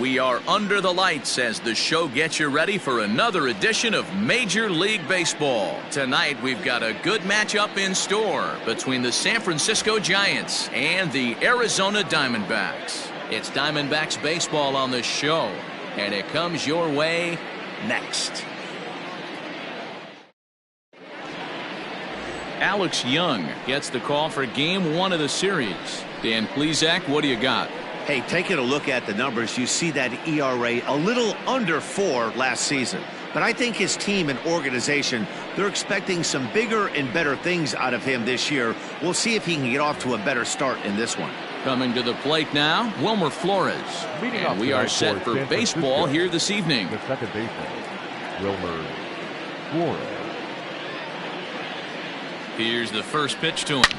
We are under the lights as the show gets you ready for another edition of Major League Baseball. Tonight we've got a good matchup in store between the San Francisco Giants and the Arizona Diamondbacks. It's Diamondbacks baseball on the show, and it comes your way next. Alex Young gets the call for game one of the series. Dan Plesac, what do you got? Hey, taking a look at the numbers, you see that ERA a little under 4 last season. But I think his team and organization, they're expecting some bigger and better things out of him this year. We'll see if he can get off to a better start in this one. Coming to the plate now, Wilmer Flores. And we are set for baseball here this evening. The second baseman, Wilmer Flores. Here's the first pitch to him.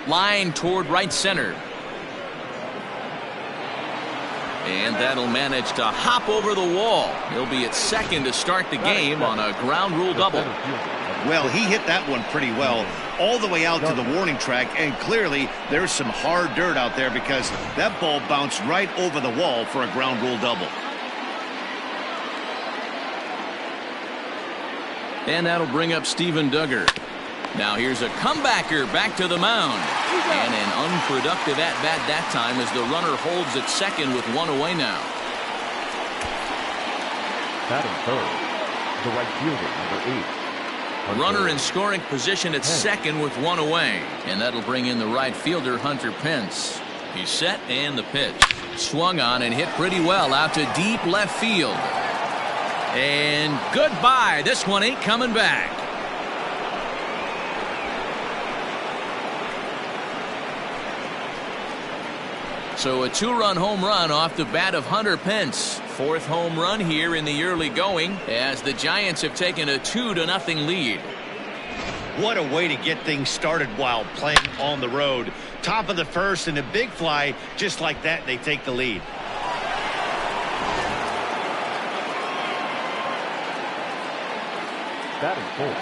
Line toward right center. And that'll manage to hop over the wall. He'll be at second to start the game on a ground rule double. Well, he hit that one pretty well all the way out to the warning track, and clearly there's some hard dirt out there because that ball bounced right over the wall for a ground rule double. And that'll bring up Steven Duggar. Now here's a comebacker back to the mound. And an unproductive at-bat that time as the runner holds at second with one away now. Batting third, the right fielder, number 8. Runner in scoring position at second with one away. And that'll bring in the right fielder, Hunter Pence. He's set, and the pitch. Swung on and hit pretty well out to deep left field. And goodbye. This one ain't coming back. So a two-run home run off the bat of Hunter Pence. Fourth home run here in the early going as the Giants have taken a 2-0 lead. What a way to get things started while playing on the road. Top of the first and a big fly. Just like that, they take the lead. Batting fourth,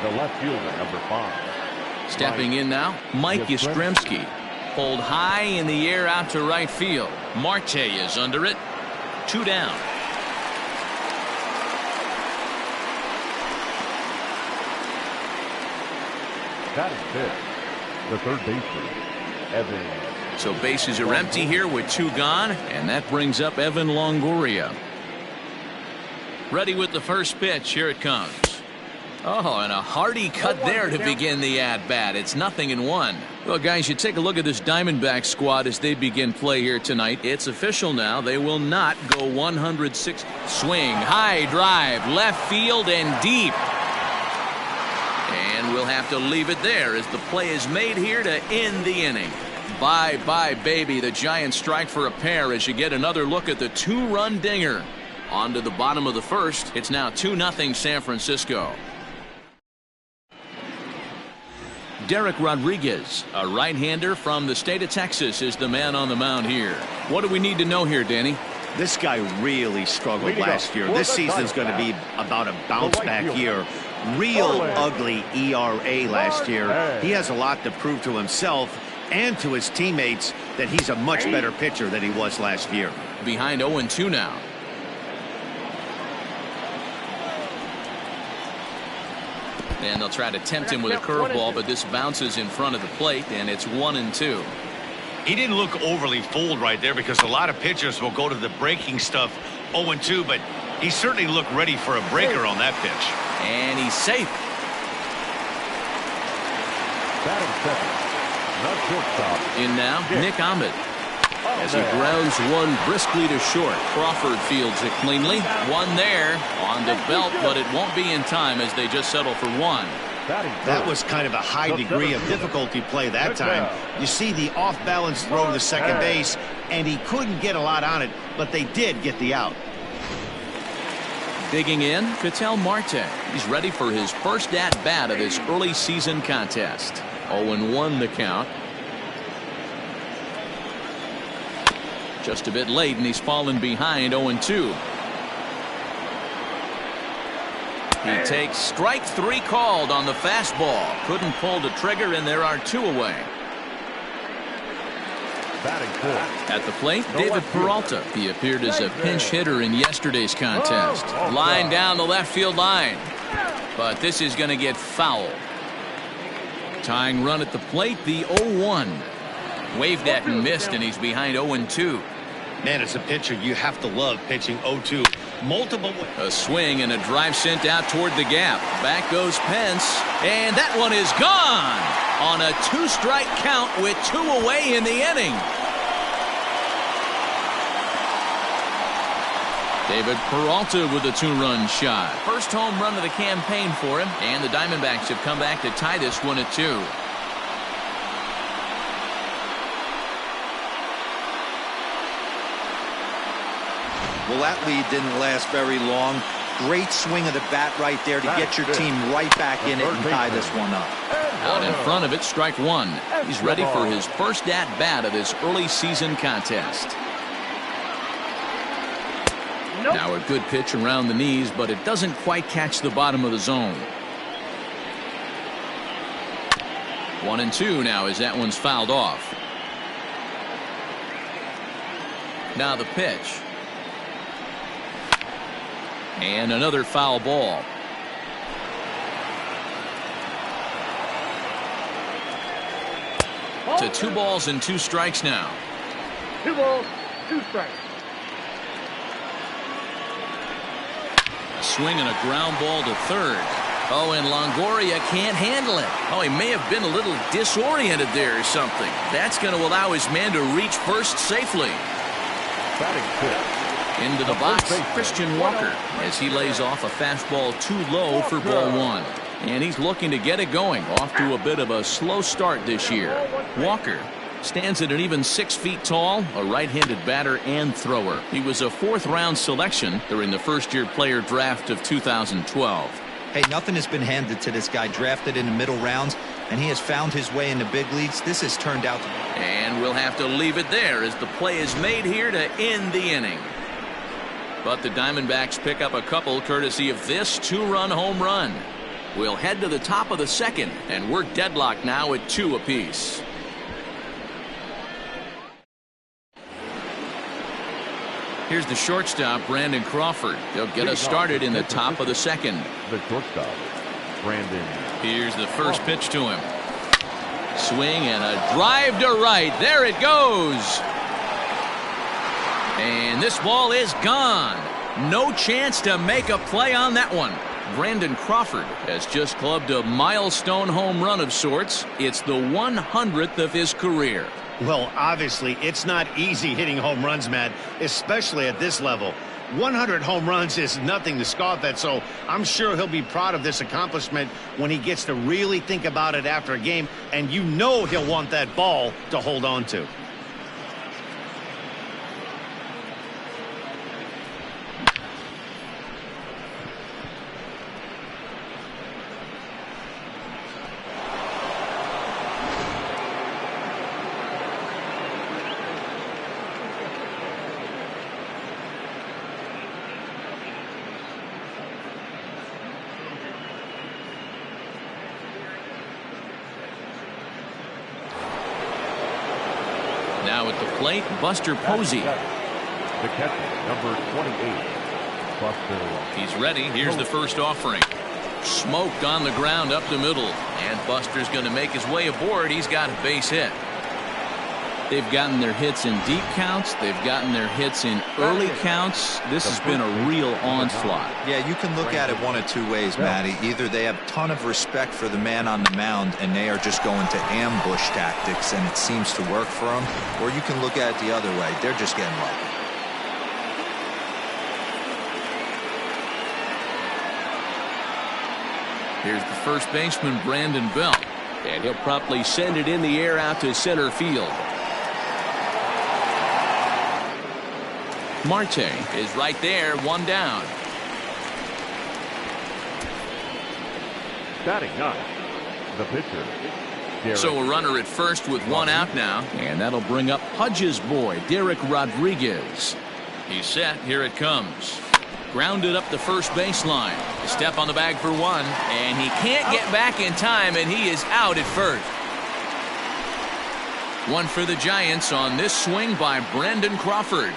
the left fielder, number 5. Stepping in now, Mike Yastrzemski. Pulled high in the air out to right field. Marte is under it. 2 down. That is fifth. The third baseman, Evan. So bases are empty here with 2 gone, and that brings up Evan Longoria. Ready with the first pitch. Here it comes. Oh, and a hearty cut there to begin the at-bat. It's 0-1. Well, guys, you take a look at this Diamondback squad as they begin play here tonight. It's official now. They will not go 106. Swing, high drive, left field, and deep. And we'll have to leave it there as the play is made here to end the inning. Bye-bye, baby. The Giants strike for a pair as you get another look at the 2-run dinger. On to the bottom of the first. It's now 2-0 San Francisco. Derek Rodriguez, a right-hander from the state of Texas, is the man on the mound here. What do we need to know here, Danny? This guy really struggled last year. This season's going to be about a bounce-back year. Real ugly ERA last year. He has a lot to prove to himself and to his teammates that he's a much better pitcher than he was last year. Behind 0-2 now. And they'll try to tempt him with a curveball, but this bounces in front of the plate, and it's 1-2. He didn't look overly fooled right there because a lot of pitchers will go to the breaking stuff 0-2, but he certainly looked ready for a breaker on that pitch. And he's safe. Batting second, not shortstop. In now, Nick Ahmed. As he grounds one briskly to short. Crawford fields it cleanly. One there on the belt, but it won't be in time as they just settle for 1. That was kind of a high degree of difficulty play that time. You see the off-balance throw to second base, and he couldn't get a lot on it, but they did get the out. Digging in, Ketel Marte. He's ready for his first at-bat of this early season contest. 0-1 the count. Just a bit late, and he's fallen behind 0-2. He takes strike 3 called on the fastball. Couldn't pull the trigger, and there are 2 away. Batting fourth. At the plate, David Peralta. He appeared as a pinch hitter in yesterday's contest. Line down the left field line. But this is going to get foul. Tying run at the plate, the 0-1. Waved at and missed, and he's behind 0-2. Man, as a pitcher, you have to love pitching 0-2. Multiple. A swing and a drive sent out toward the gap. Back goes Pence, and that one is gone on a 2-strike count with 2 away in the inning. David Peralta with a 2-run shot. First home run of the campaign for him, and the Diamondbacks have come back to tie this one at 2. Well, that lead didn't last very long. Great swing of the bat right there to get your team right back in it and tie this one up. Out in front of it, strike 1. He's ready for his first at-bat of this early season contest. Now a good pitch around the knees, but it doesn't quite catch the bottom of the zone. 1-2 now as that one's fouled off. Now the pitch. And another foul ball. To 2 balls and 2 strikes now. 2 balls, 2 strikes. Swing and a ground ball to third. Oh, and Longoria can't handle it. Oh, he may have been a little disoriented there or something. That's going to allow his man to reach first safely. Batting fifth. Into the box, Christian Walker, as he lays off a fastball too low for ball 1. And he's looking to get it going, off to a bit of a slow start this year. Walker stands at an even 6 feet tall, a right-handed batter and thrower. He was a 4th-round selection during the first-year player draft of 2012. Hey, nothing has been handed to this guy. Drafted in the middle rounds, and he has found his way in the big leagues. This has turned out to be. And we'll have to leave it there as the play is made here to end the inning. But the Diamondbacks pick up a couple courtesy of this 2-run home run. We'll head to the top of the 2nd, and we're deadlocked now at 2 apiece. Here's the shortstop, Brandon Crawford. He'll get us started in the top of the 2nd. The shortstop, Brandon. Here's the first pitch to him. Swing and a drive to right. There it goes. And this ball is gone. No chance to make a play on that one. Brandon Crawford has just clubbed a milestone home run of sorts. It's the 100th of his career. Well, obviously, it's not easy hitting home runs, Matt, especially at this level. 100 home runs is nothing to scoff at, so I'm sure he'll be proud of this accomplishment when he gets to really think about it after a game, and you know he'll want that ball to hold on to. Now at the plate, Buster Posey. The catcher, number 28, Buster. He's ready. Here's the first offering. Smoked on the ground up the middle. And Buster's going to make his way aboard. He's got a base hit. They've gotten their hits in deep counts. They've gotten their hits in early counts. This has been a real onslaught. Yeah, you can look at it one of 2 ways, Matty. Either they have a ton of respect for the man on the mound and they are just going to ambush tactics and it seems to work for them, or you can look at it the other way. They're just getting lucky. Here's the first baseman, Brandon Belt, and he'll promptly send it in the air out to center field. Marte is right there, 1 down. Batting 9, the pitcher. Derek. So a runner at first with 1 out now, and that'll bring up Pudge's boy, Derek Rodriguez. He's set. Here it comes. Grounded up the first baseline. A step on the bag for 1, and he can't get back in time, and he is out at first. One for the Giants on this swing by Brandon Crawford.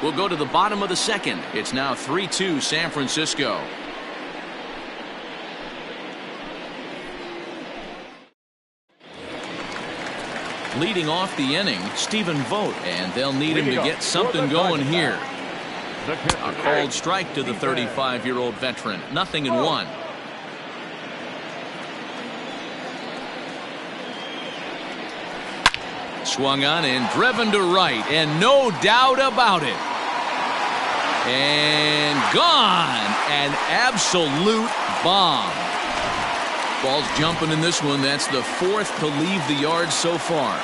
We'll go to the bottom of the second. It's now 3-2 San Francisco. Leading off the inning, Stephen Vogt, and they'll need him to get something going here. A cold strike to the 35-year-old veteran. 0-1. Swung on and driven to right, and no doubt about it. And gone. An absolute bomb. Ball's jumping in this one. That's the fourth to leave the yard so far.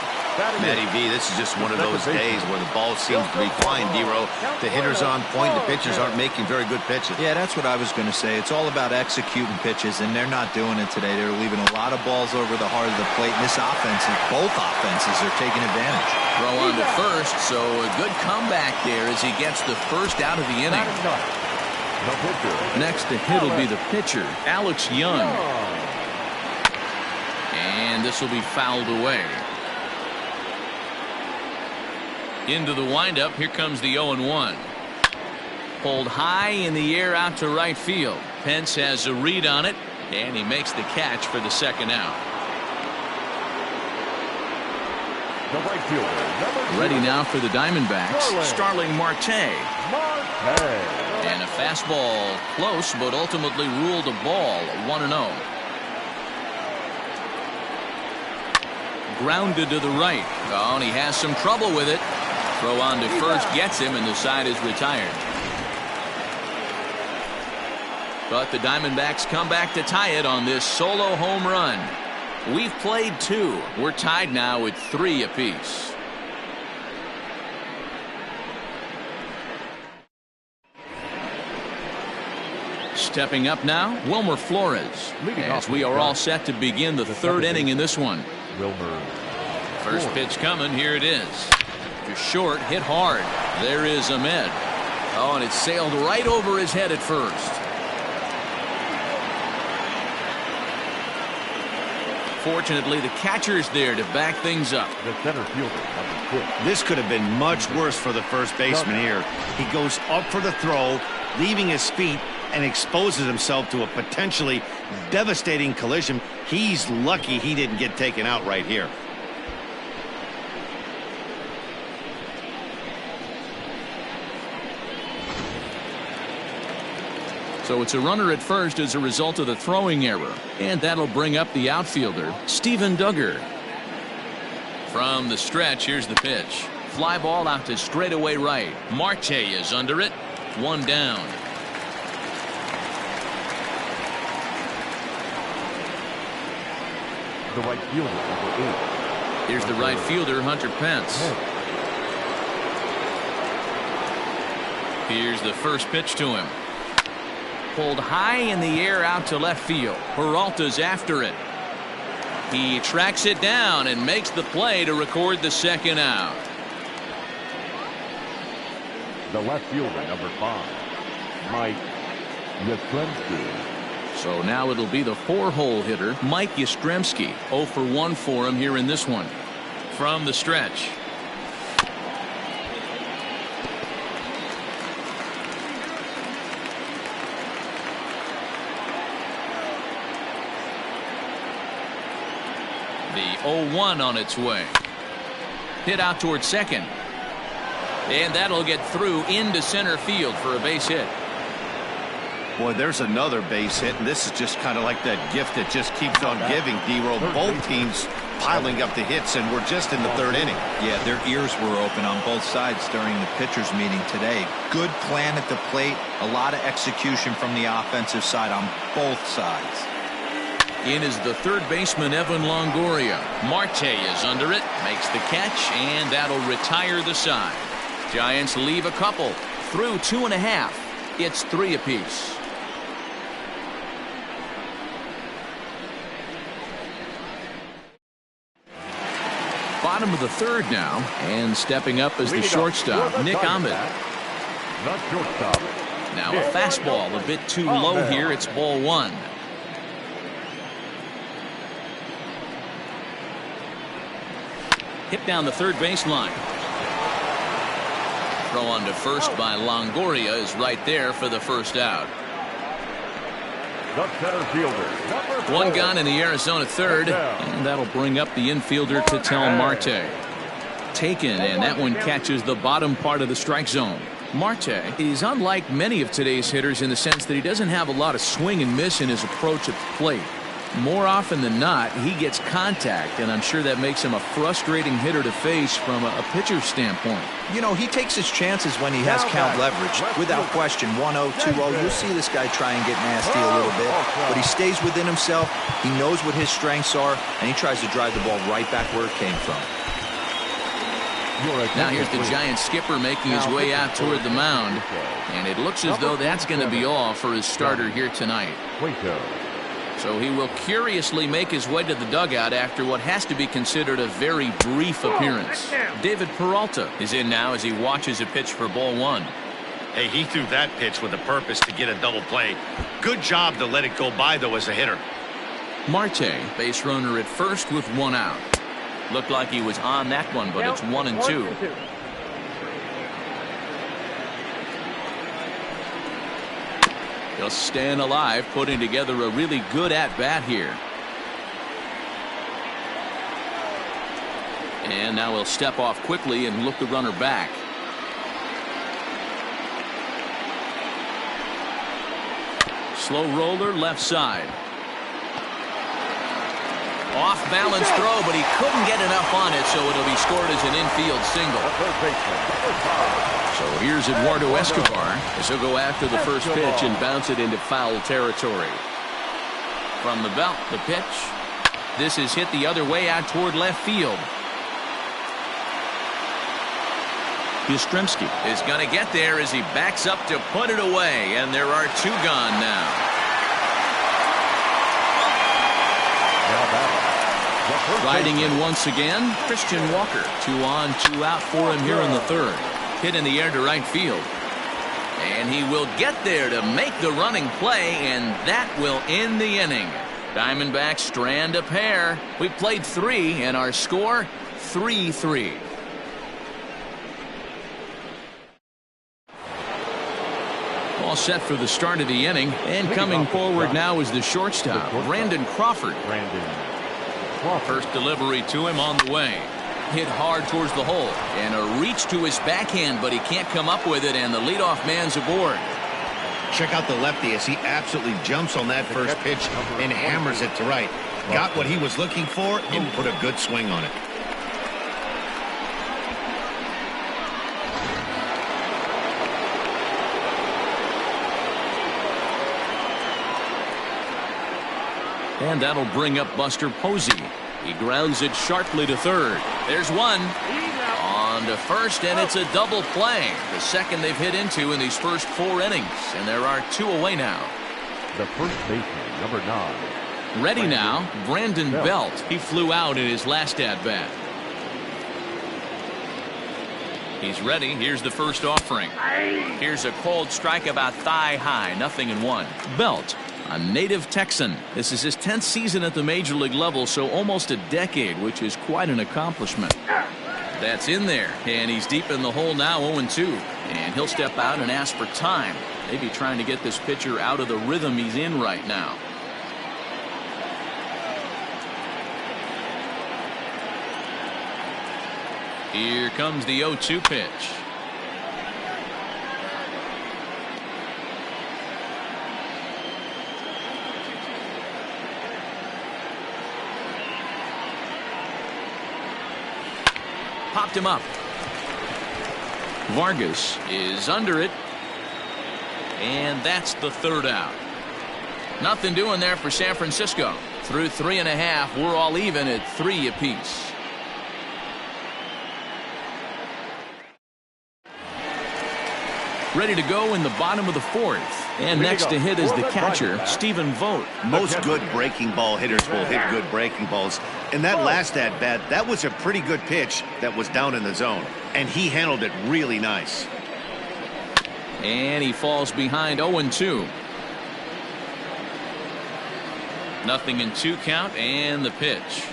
Matty V, this is just one of those days where the ball seems to be flying, D-Row. The hitter's on point. The pitchers aren't making very good pitches. Yeah, that's what I was going to say. It's all about executing pitches, and they're not doing it today. They're leaving a lot of balls over the heart of the plate. And this offense, both offenses are taking advantage. Throw on to first, so a good comeback there as he gets the first out of the inning. Next to hit will be the pitcher, Alex Young. And this will be fouled away. Into the windup. Here comes the 0-1. Pulled high in the air out to right field. Pence has a read on it, and he makes the catch for the second out. The right fielder, Ready now for the Diamondbacks, Starling Marte. And a fastball close, but ultimately ruled a ball. 1-0. Grounded to the right. Oh, and he has some trouble with it. Throw on to first gets him, and the side is retired. But the Diamondbacks come back to tie it on this solo home run. We've played 2. We're tied now at 3 apiece. Stepping up now, Wilmer Flores, as we are all set to begin the third inning in this one. First pitch coming. Here it is. Just short, hit hard. There is Ahmed. Oh, and it sailed right over his head at first. Fortunately, the catcher's there to back things up. The center fielder, number 6. This could have been much worse for the first baseman here. He goes up for the throw, leaving his feet, and exposes himself to a potentially devastating collision. He's lucky he didn't get taken out right here. So it's a runner at first as a result of the throwing error. And that'll bring up the outfielder, Steven Duggar. From the stretch, here's the pitch. Fly ball out to straightaway right. Marte is under it. 1 down. The right fielder, number 8. Here's the right fielder, Hunter Pence. Here's the first pitch to him. Pulled high in the air out to left field. Peralta's after it. He tracks it down and makes the play to record the second out. The left fielder, number 5, Mike Yastrzemski. So now it'll be the 4-hole hitter, Mike Yastrzemski. 0 for 1 for him here in this one. From the stretch. The 0-1 on its way. Hit out towards second. And that'll get through into center field for a base hit. Boy, there's another base hit, and this is just kind of like that gift that just keeps on giving, D-Row. Both teams piling up the hits, and we're just in the third inning. Yeah, their ears were open on both sides during the pitchers meeting today. Good plan at the plate, a lot of execution from the offensive side on both sides. In is the third baseman, Evan Longoria. Marte is under it, makes the catch, and that'll retire the side. Giants leave a couple through 2.5. It's 3 apiece. Bottom of the third now, and stepping up as the shortstop, Nick Ahmed. Now a fastball a bit too low here. It's ball 1. hit down the third baseline. Throw on to first by Longoria is right there for the first out. The center fielder, One gone in the Arizona third, and that'll bring up the infielder Ketel Marte. Taken, and that one catches the bottom part of the strike zone. Marte is unlike many of today's hitters in the sense that he doesn't have a lot of swing and miss in his approach at the plate. More often than not, he gets contact, and I'm sure that makes him a frustrating hitter to face from a pitcher's standpoint. You know, he takes his chances when he has count leverage. Without question, 1-0, 2-0, you'll see this guy try and get nasty a little bit. But he stays within himself, he knows what his strengths are, and he tries to drive the ball right back where it came from. Now here's the Giants skipper making his way out toward the mound, and it looks as though that's going to be all for his starter here tonight. So he will curiously make his way to the dugout after what has to be considered a very brief appearance. David Peralta is in now as he watches a pitch for ball one. Hey, he threw that pitch with a purpose to get a double play. Good job to let it go by, though, as a hitter. Marte, base runner at first with one out. Looked like he was on that one, but it's 1-2. He'll stand alive, putting together a really good at-bat here. And now he'll step off quickly and look the runner back. Slow roller left side. Off balance throw, but he couldn't get enough on it, so it'll be scored as an infield single. So here's Eduardo Escobar as he'll go after the first pitch and bounce it into foul territory. From the belt, the pitch. This is hit the other way out toward left field. Yastrzemski is going to get there as he backs up to put it away, and there are two gone now. Riding in once again, Christian Walker. 2 on, 2 out for him here in the third. Hit in the air to right field. And he will get there to make the running play, and that will end the inning. Diamondbacks strand a pair. We played 3, and our score, 3-3. All set for the start of the inning, and coming forward now is the shortstop, Brandon Crawford. First delivery to him on the way. Hit hard towards the hole, and a reach to his backhand, but he can't come up with it, and the leadoff man's aboard. Check out the lefty as he absolutely jumps on that first pitch and hammers it to right. Got what he was looking for and put a good swing on it. And that'll bring up Buster Posey. He grounds it sharply to third. There's one. On to first, and it's a double play. The second they've hit into in these first 4 innings. And there are 2 away now. The first baseman, number 9. Ready now, Brandon Belt. He flew out in his last at-bat. He's ready. Here's the first offering. Here's a cold strike about thigh high. 0-1. Belt, a native Texan. This is his 10th season at the major league level, so almost a decade, which is quite an accomplishment. That's in there, and he's deep in the hole now, 0-2. And he'll step out and ask for time. Maybe trying to get this pitcher out of the rhythm he's in right now. Here comes the 0-2 pitch. Popped him up. Vargas is under it. And that's the third out. Nothing doing there for San Francisco. Through 3.5, we're all even at 3 apiece. Ready to go in the bottom of the 4th. And next to hit is the catcher, Stephen Vogt. Most good breaking ball hitters will hit good breaking balls. In that last at-bat, that was a pretty good pitch that was down in the zone. And he handled it really nice. And he falls behind 0-2. 0-2 count, and the pitch.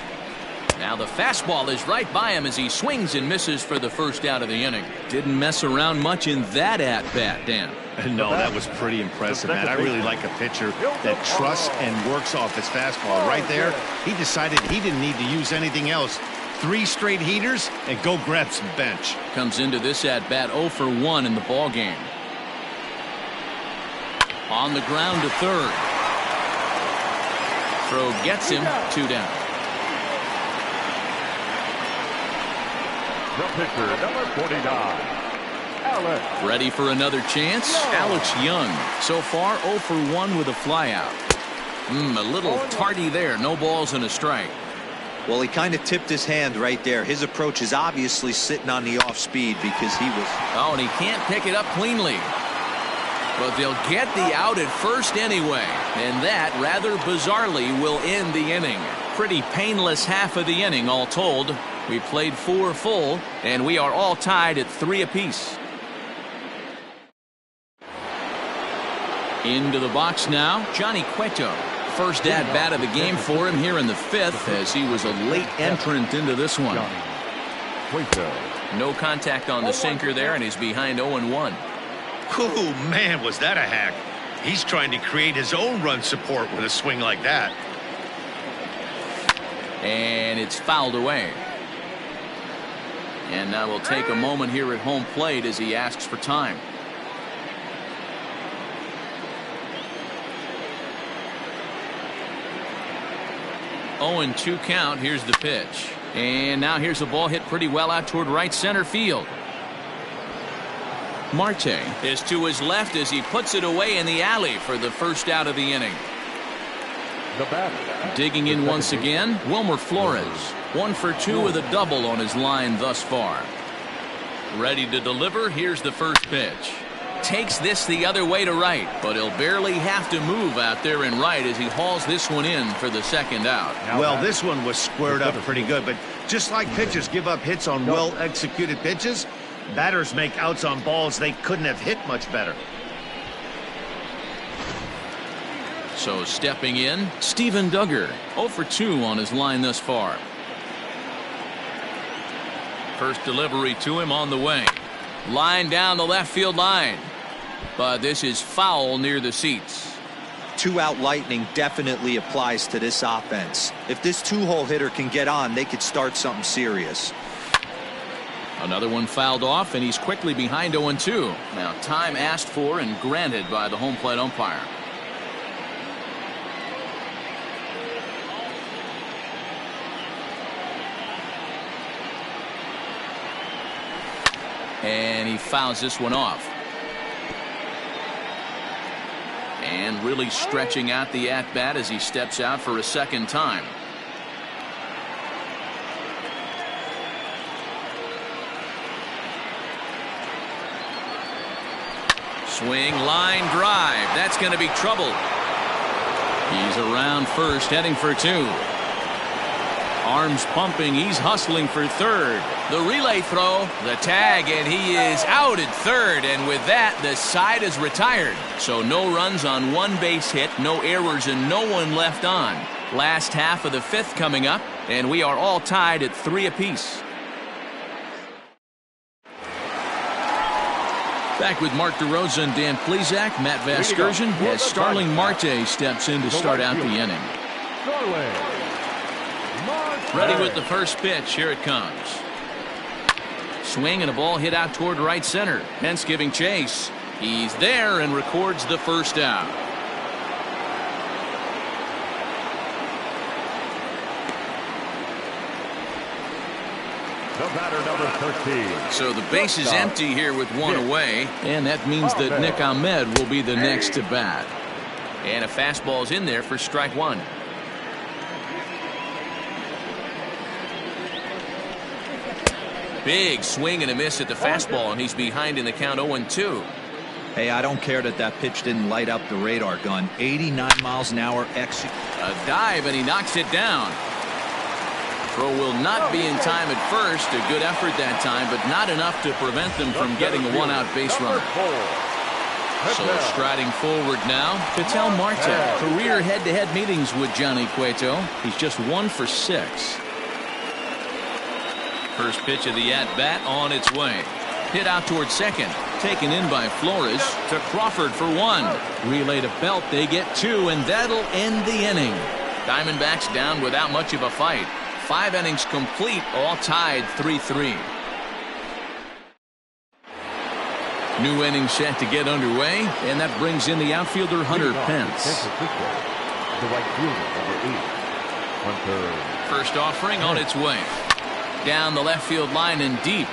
Now the fastball is right by him as he swings and misses for the first out of the inning. Didn't mess around much in that at-bat, Dan. No, that was pretty impressive, man. I really like a pitcher that trusts and works off his fastball. Right there, he decided he didn't need to use anything else. 3 straight heaters and go grab some bench. Comes into this at-bat 0 for 1 in the ball game. On the ground to third. Throw gets him 2 down. The pitcher, number 49, Alex. Ready for another chance? Alex Young. So far 0 for 1 with a flyout. A little tardy there. No balls and a strike. Well, he kind of tipped his hand right there. His approach is obviously sitting on the off speed because he was. Oh, and he can't pick it up cleanly. But they'll get the out at first anyway. And that, rather bizarrely, will end the inning. Pretty painless half of the inning, all told. We played 4 full, and we are all tied at 3 apiece. Into the box now, Johnny Cueto. First at-bat of the game for him here in the 5th, as he was a late entrant into this one. No contact on the sinker there, and he's behind 0-1. Oh, man, was that a hack. He's trying to create his own run support with a swing like that. And it's fouled away. And now we'll take a moment here at home plate as he asks for time. Oh, and 2 count. Here's the pitch. And now here's a ball hit pretty well out toward right center field. Marte is to his left as he puts it away in the alley for the first out of the inning. Digging in once again, Wilmer Flores. 1 for 2 with a double on his line thus far. Ready to deliver. Here's the first pitch. Takes this the other way to right, but he'll barely have to move out there in right as he hauls this one in for the second out. Well, this one was squared up pretty good, but just like pitchers give up hits on well-executed pitches, batters make outs on balls they couldn't have hit much better. So stepping in, Steven Duggar. 0 for 2 on his line thus far. First delivery to him on the way. Line down the left field line. But this is foul near the seats. 2-out lightning definitely applies to this offense. If this 2-hole hitter can get on, they could start something serious. Another one fouled off, and he's quickly behind 0-2. Now time asked for and granted by the home plate umpire. And he fouls this one off. And really stretching out the at-bat as he steps out for a second time. Swing, line drive. That's going to be trouble. He's around first, heading for 2. Arms pumping. He's hustling for third. The relay throw, the tag, and he is out at third. And with that, the side is retired. So no runs on 1 base hit, no errors, and no one left on. Last half of the 5th coming up, and we are all tied at 3 apiece. Back with Mark DeRosa and Dan Plesac. Matt Vasgersian as Starling Marte steps in to start out the inning. Ready with the first pitch. Here it comes. Swing and a ball hit out toward right center. Pence giving chase. He's there and records the first out. The batter, number 13. So the base is empty here with 1 away, and that means that Nick Ahmed will be the next to bat. And a fastball's in there for strike 1. Big swing and a miss at the fastball, and he's behind in the count 0-2. Hey, I don't care that pitch didn't light up the radar gun. 89 miles an hour execute. A dive, and he knocks it down. Throw will not be in time at first. A good effort that time, but not enough to prevent them from getting a 1-out base runner. So striding forward now, Ketel Marte. Career head-to-head meetings with Johnny Cueto. He's just 1 for 6. First pitch of the at-bat on its way. Hit out towards second. Taken in by Flores to Crawford for one. Relay to Belt. They get two, and that'll end the inning. Diamondbacks down without much of a fight. 5 innings complete, all tied 3-3. New inning set to get underway, and that brings in the outfielder Hunter Pence. The right fielder, number 8. Hunter. First offering on its way. Down the left field line and deep.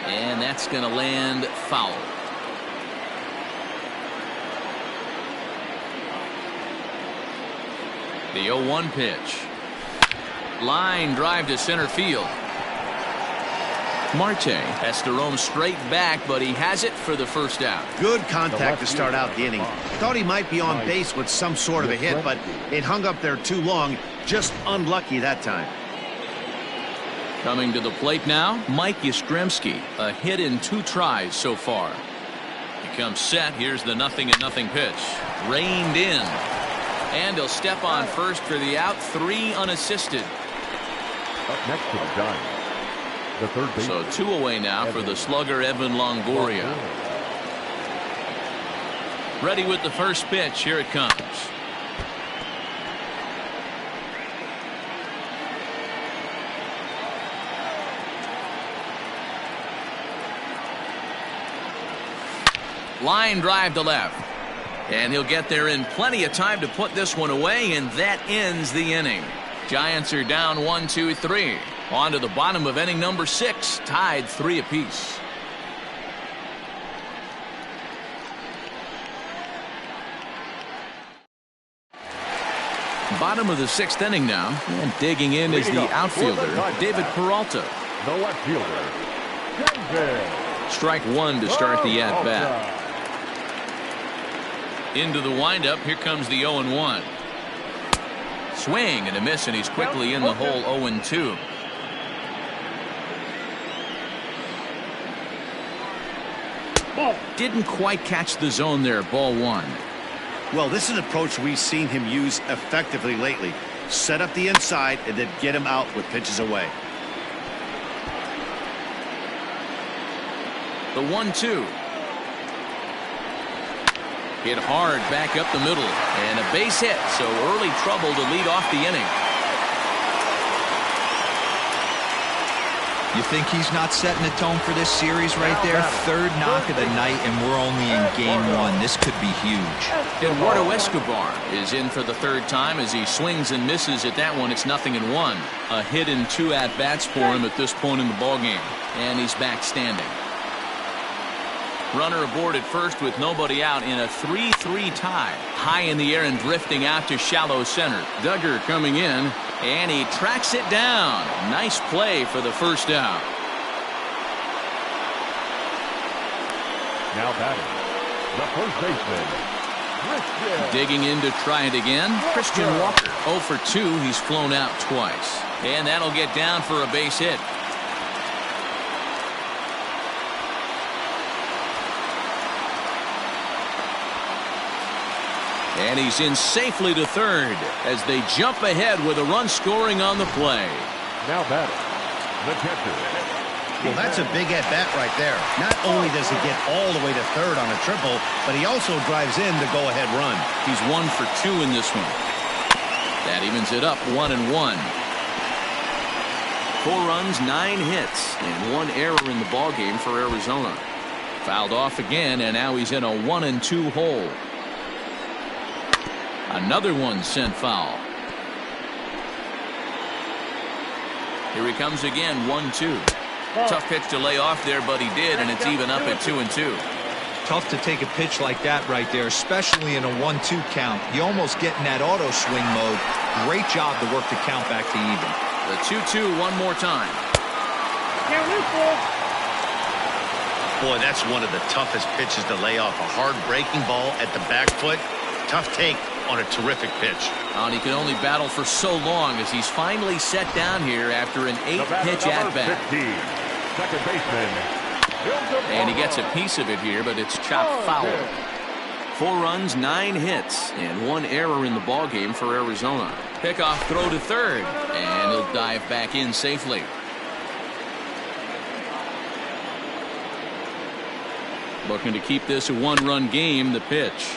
And that's going to land foul. The 0-1 pitch. Line drive to center field. Marte has to roam straight back, but he has it for the first out. Good contact to start out the inning. Thought he might be on base with some sort of a hit, but it hung up there too long. Just unlucky that time. Coming to the plate now, Mike Yastrzemski. A hit in 2 tries so far. He comes set. Here's the 0-0 pitch. Reined in. And he'll step on first for the out. 3 unassisted. Up next to the Giants. The third base. So 2 away now for the slugger Evan Longoria. Ready with the first pitch. Here it comes. Line drive to left. And he'll get there in plenty of time to put this one away, and that ends the inning. Giants are down 1-2-3. On to the bottom of inning number 6, tied 3 apiece. Bottom of the 6th inning now, and digging in is the outfielder, David Peralta. The left fielder, Strike 1 to start the at-bat. Into the windup. Here comes the 0-1. Swing and a miss, and he's quickly in the hole. 0-2. Didn't quite catch the zone there. Ball 1. Well, this is an approach we've seen him use effectively lately. Set up the inside and then get him out with pitches away. The 1-2. Hit hard back up the middle, and a base hit, so early trouble to lead off the inning. You think he's not setting the tone for this series right there? 3rd knock of the night, and we're only in game 1. This could be huge. Eduardo Escobar is in for the 3rd time as he swings and misses at that one. It's 0-1. A hit in 2 at-bats for him at this point in the ballgame, and he's back standing. Runner aboard at first with nobody out in a 3-3 tie. High in the air and drifting out to shallow center. Duggar coming in, and he tracks it down. Nice play for the first out. now batting, the first baseman, Christian. Digging in to try it again. Christian Walker 0 for 2. He's flown out twice, and that'll get down for a base hit. And he's in safely to third as they jump ahead with a run scoring on the play. Now batting, the catcher. Well, that's a big at-bat right there. Not only does he get all the way to third on a triple, but he also drives in the go-ahead run. He's 1 for 2 in this one. That evens it up 1-1. 4 runs, 9 hits, and 1 error in the ballgame for Arizona. Fouled off again, and now he's in a 1-2 hole. Another one sent foul. Here he comes again, 1-2. Tough pitch to lay off there, but he did, and it's even up at 2-2. Tough to take a pitch like that right there, especially in a 1-2 count. You almost get in that auto swing mode. Great job to work the count back to even. The 2-2 one more time. Boy, that's one of the toughest pitches to lay off. A hard breaking ball at the back foot. Tough take on a terrific pitch. And he can only battle for so long as he's finally set down here after an 8-pitch at-bat. Second baseman. And he gets a piece of it here, but it's chopped foul. 4 runs, 9 hits, and 1 error in the ballgame for Arizona. Pickoff throw to third, and he'll dive back in safely. Looking to keep this a one-run game. The pitch.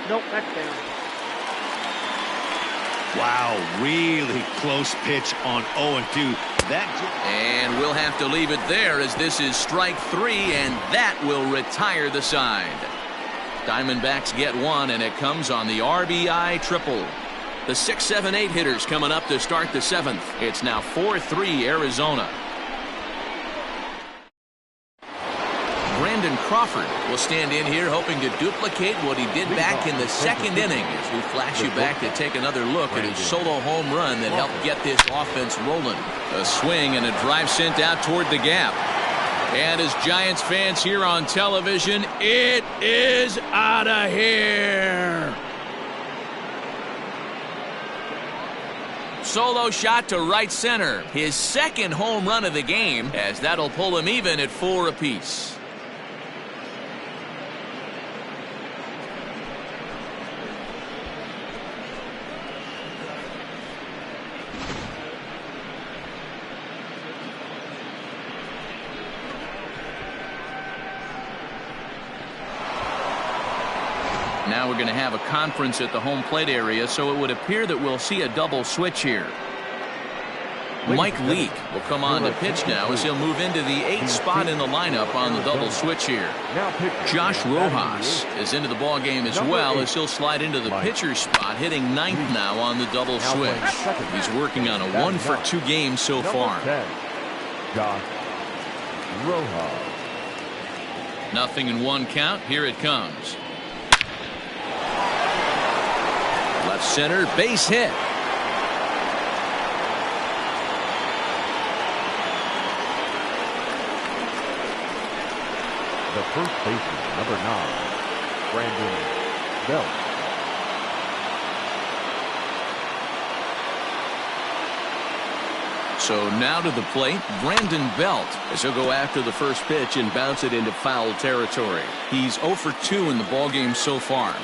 Nope, that's down. Wow, really close pitch on 0-2. And we'll have to leave it there as this is strike three, and that will retire the side. Diamondbacks get one, and it comes on the RBI triple. The 6, 7, 8 hitters coming up to start the seventh. It's now 4-3 Arizona. Brandon Crawford will stand in here hoping to duplicate what he did back in the second inning as we flash you back to take another look at his solo home run that helped get this offense rolling. A swing and a drive sent out toward the gap. And as Giants fans here on television, it is out of here. Solo shot to right center. His second home run of the game, as that'll pull him even at 4 apiece. Now we're going to have a conference at the home plate area, so it would appear that we'll see a double switch here. Mike Leake will come on to pitch now as he'll move into the 8th spot in the lineup on the double switch here. Josh Rojas is into the ball game as well as he'll slide into the pitcher spot, hitting 9th now on the double switch. He's working on a 1-for-2 game so far. Josh Rojas. 0-1 count. Here it comes. Left center, base hit. The first baseman, number 9, Brandon Belt. So now to the plate, Brandon Belt, as he'll go after the first pitch and bounce it into foul territory. He's 0 for 2 in the ballgame so far.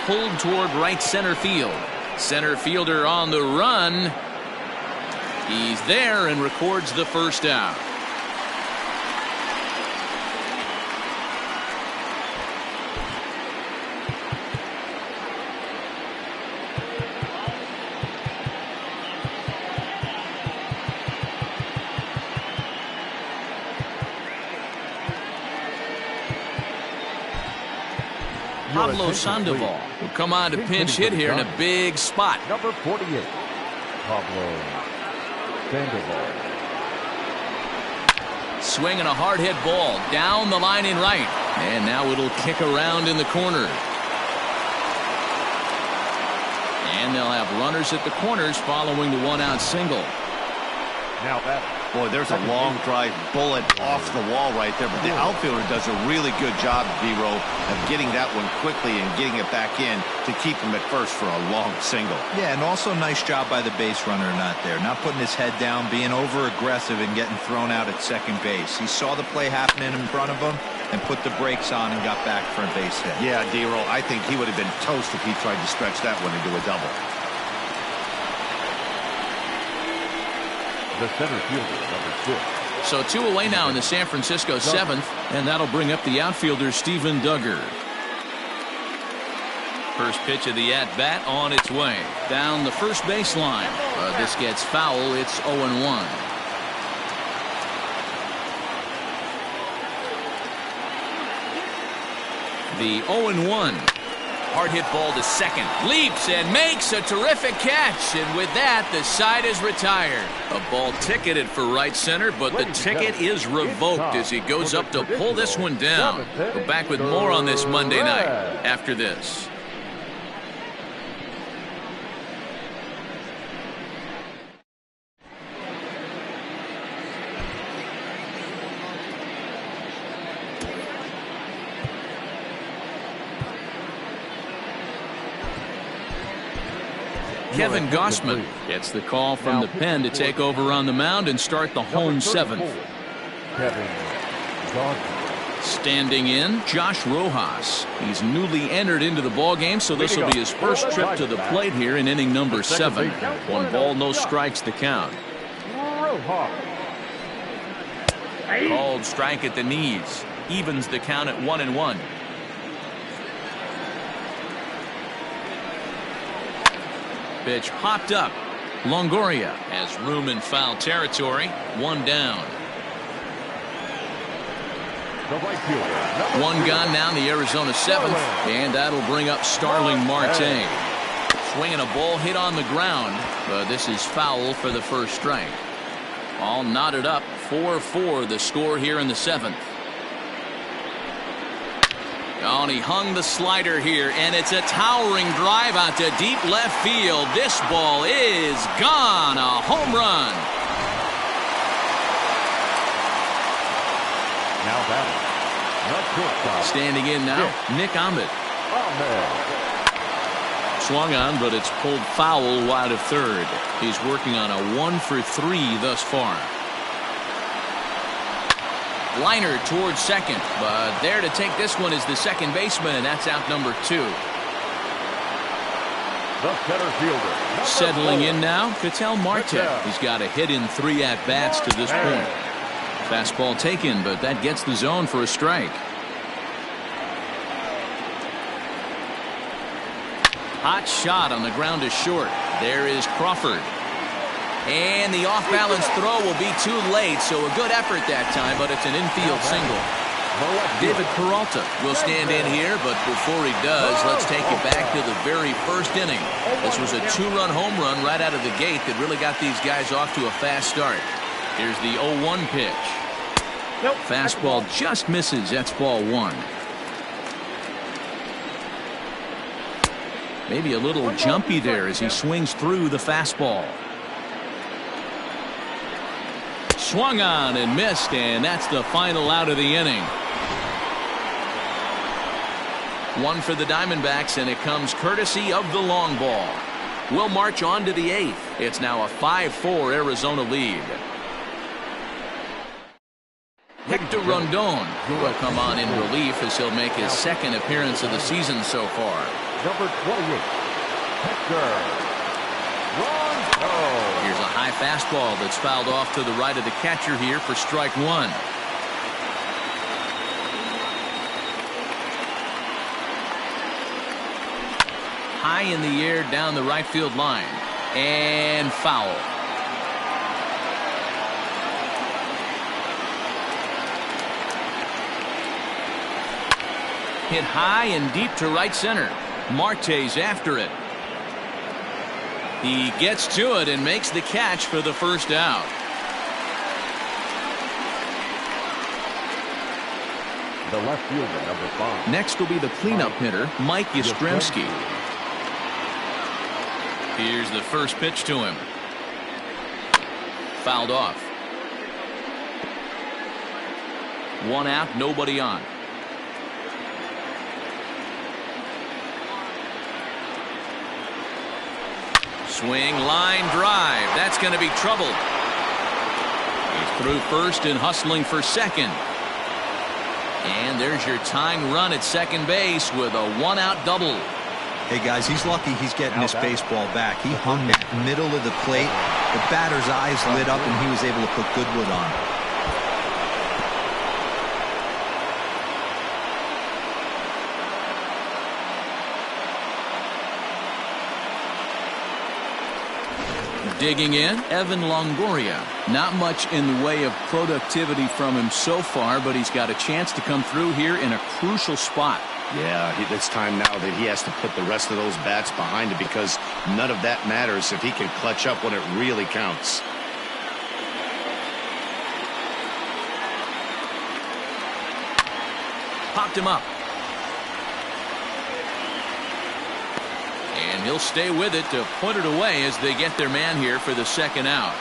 Pulled toward right center field. Center fielder on the run. He's there and records the first out. Pablo Sandoval will come on to pinch hit here in a big spot. Number 48, Pablo Sandoval. Swinging a hard hit ball down the line in right. And now it'll kick around in the corner. And they'll have runners at the corners following the 1-out single. Now that. Boy, there's a long drive bullet off the wall right there, but the outfielder does a really good job, Vero, of getting that one quickly and getting it back in to keep him at first for a long single. Yeah, and also nice job by the base runner not there, not putting his head down, being over aggressive and getting thrown out at second base. He saw the play happening in front of him and put the brakes on and got back for a base hit. Yeah, Vero, I think he would have been toast if he tried to stretch that one into a double. The center fielder, number 6. So 2 away now in the San Francisco 7th, and that'll bring up the outfielder Steven Duggar. First pitch of the at-bat on its way. Down the first baseline. This gets foul. It's 0-1. The 0-1. Hard hit ball to second. Leaps and makes a terrific catch. And with that, the side is retired. A ball ticketed for right center, but the ticket is revoked as he goes up to pull this one down. Go back with more on this Monday night after this. Kevin Gossman gets the call from the pen to take over on the mound and start the home seventh. Kevin Gossman. Standing in, Josh Rojas. He's newly entered into the ballgame, so this will be his first trip to the plate here in inning number 7. 1 ball, no strikes the count. Called strike at the knees. Evens the count at 1-1. Pitch popped up. Longoria has room in foul territory. 1 down. One gone now in the Arizona 7th, and that'll bring up Starling Marte. Swinging a ball hit on the ground, but this is foul for the first strike. All knotted up, 4-4 the score here in the 7th. Oh, and he hung the slider here, and it's a towering drive out to deep left field. This ball is gone. A home run. Now batting. Standing in now, Nick Ahmed. Swung on, but it's pulled foul wide of third. He's working on a 1-for-3 thus far. Liner towards second, but there to take this one is the second baseman, and that's out number 2. The center fielder. Settling in now, Ketel Marte. He's got a hit in 3 at-bats to this point. Fastball taken, but that gets the zone for a strike. Hot shot on the ground is short. There is Crawford. And the off-balance throw will be too late, so a good effort that time, but it's an infield single. David Peralta will stand in here, but before he does, let's take you back to the very first inning. This was a 2-run home run right out of the gate that really got these guys off to a fast start. Here's the 0-1 pitch. Fastball just misses. That's ball 1. Maybe a little jumpy there as he swings through the fastball. Swung on and missed, and that's the final out of the inning. 1 for the Diamondbacks, and it comes courtesy of the long ball. We'll march on to the 8th. It's now a 5-4 Arizona lead. Hector Rondon will come on in relief as he'll make his second appearance of the season so far. Number 28, Hector Rondon. Here's a high fastball that's fouled off to the right of the catcher here for strike 1. High in the air down the right field line. And foul. Hit high and deep to right center. Marte's after it. He gets to it and makes the catch for the first out. The left fielder, number 5. Next will be the cleanup hitter, Mike Yastrzemski. Here's the first pitch to him. Fouled off. 1 out, nobody on. Swing, line drive. That's going to be trouble. He's through first and hustling for second. And there's your tying run at second base with a 1-out double. Hey guys, he's lucky he's getting this baseball back. He hung that middle of the plate. The batter's eyes lit up and he was able to put Goodwood on. Digging in, Evan Longoria. Not much in the way of productivity from him so far, but he's got a chance to come through here in a crucial spot. Yeah, it's time now that he has to put the rest of those bats behind it, because none of that matters if he can clutch up when it really counts. Popped him up. And he'll stay with it to put it away as they get their man here for the second out.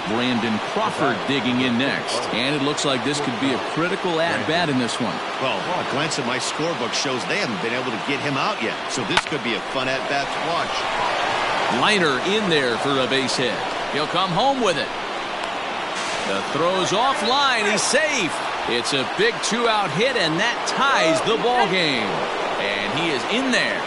Brandon Crawford digging in next. And it looks like this could be a critical at-bat in this one. Well, a glance at my scorebook shows they haven't been able to get him out yet. So this could be a fun at-bat to watch. Liner in there for a base hit. He'll come home with it. The throw's offline. He's safe. It's a big 2-out hit, and that ties the ball game. And he is in there.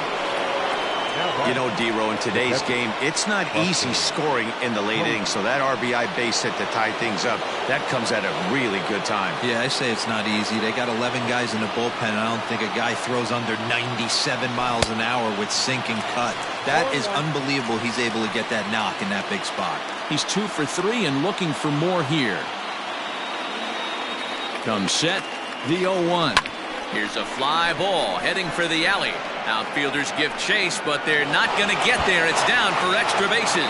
You know, D-Row, in today's game, it's not easy scoring in the late innings, so that RBI base hit to tie things up, that comes at a really good time. Yeah, I say it's not easy. They got 11 guys in the bullpen. I don't think a guy throws under 97 miles an hour with sink and cut. That is unbelievable. He's able to get that knock in that big spot. He's 2 for 3 and looking for more here. Comes set, the 0-1. Here's a fly ball heading for the alley. Outfielders give chase, but they're not going to get there. It's down for extra bases.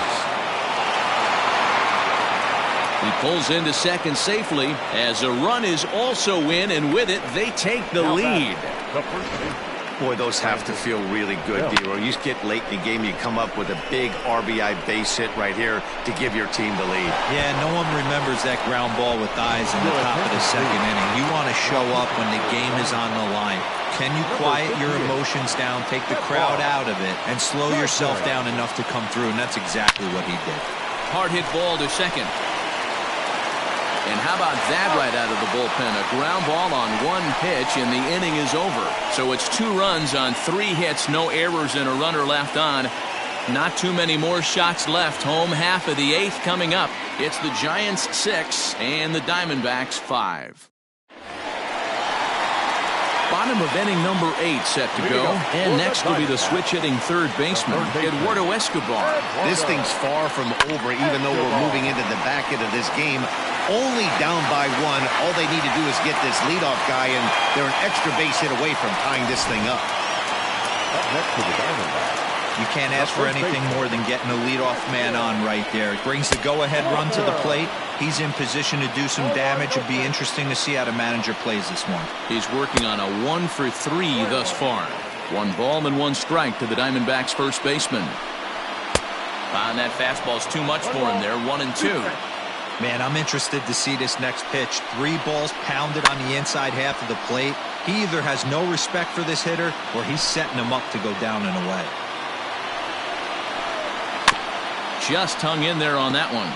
He pulls into second safely as a run is also in, and with it, they take the lead. Boy, those have to feel really good, D-Row. You get late in the game, you come up with a big RBI base hit right here to give your team the lead. Yeah, no one remembers that ground ball with eyes in the top of the second inning. You want to show up when the game is on the line. Can you quiet your emotions down, take the crowd out of it, and slow yourself down enough to come through? And that's exactly what he did. Hard hit ball to second. And how about that right out of the bullpen? A ground ball on 1 pitch, and the inning is over. So it's 2 runs on 3 hits, no errors, and a runner left on. Not too many more shots left. Home half of the 8th coming up. It's the Giants 6 and the Diamondbacks 5. Bottom of inning number 8 set to go. And next will be the switch-hitting third baseman, Eduardo Escobar. This thing's far from over, even though we're moving into the back end of this game. Only down by 1. All they need to do is get this leadoff guy, and they're an extra base hit away from tying this thing up. Next to the Diamondbacks. You can't ask for anything more than getting a leadoff man on right there. It brings the go-ahead run to the plate. He's in position to do some damage. It'd be interesting to see how the manager plays this one. He's working on a 1 for 3 thus far. 1 ball and 1 strike to the Diamondbacks first baseman. And that fastball's too much for him there. 1-2. Man, I'm interested to see this next pitch. 3 balls pounded on the inside half of the plate. He either has no respect for this hitter or he's setting him up to go down and away. Just hung in there on that one.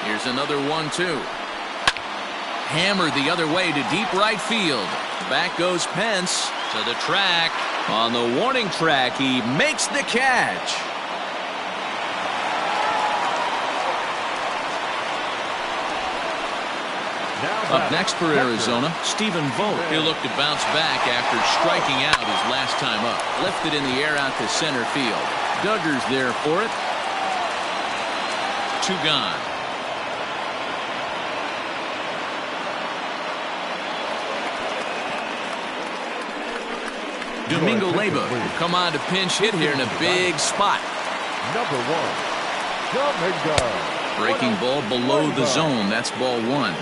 Here's another 1-2. Hammered the other way to deep right field. Back goes Pence to the track. On the warning track, he makes the catch. Up next for Arizona, Stephen Vogt. He'll look to bounce back after striking out his last time up. Lifted in the air out to center field. Duggar's there for it. 2 gone. Domingo Leyba will come on to pinch hit here in a big spot. Number 1, Domingo. Breaking ball below the zone. That's ball 1.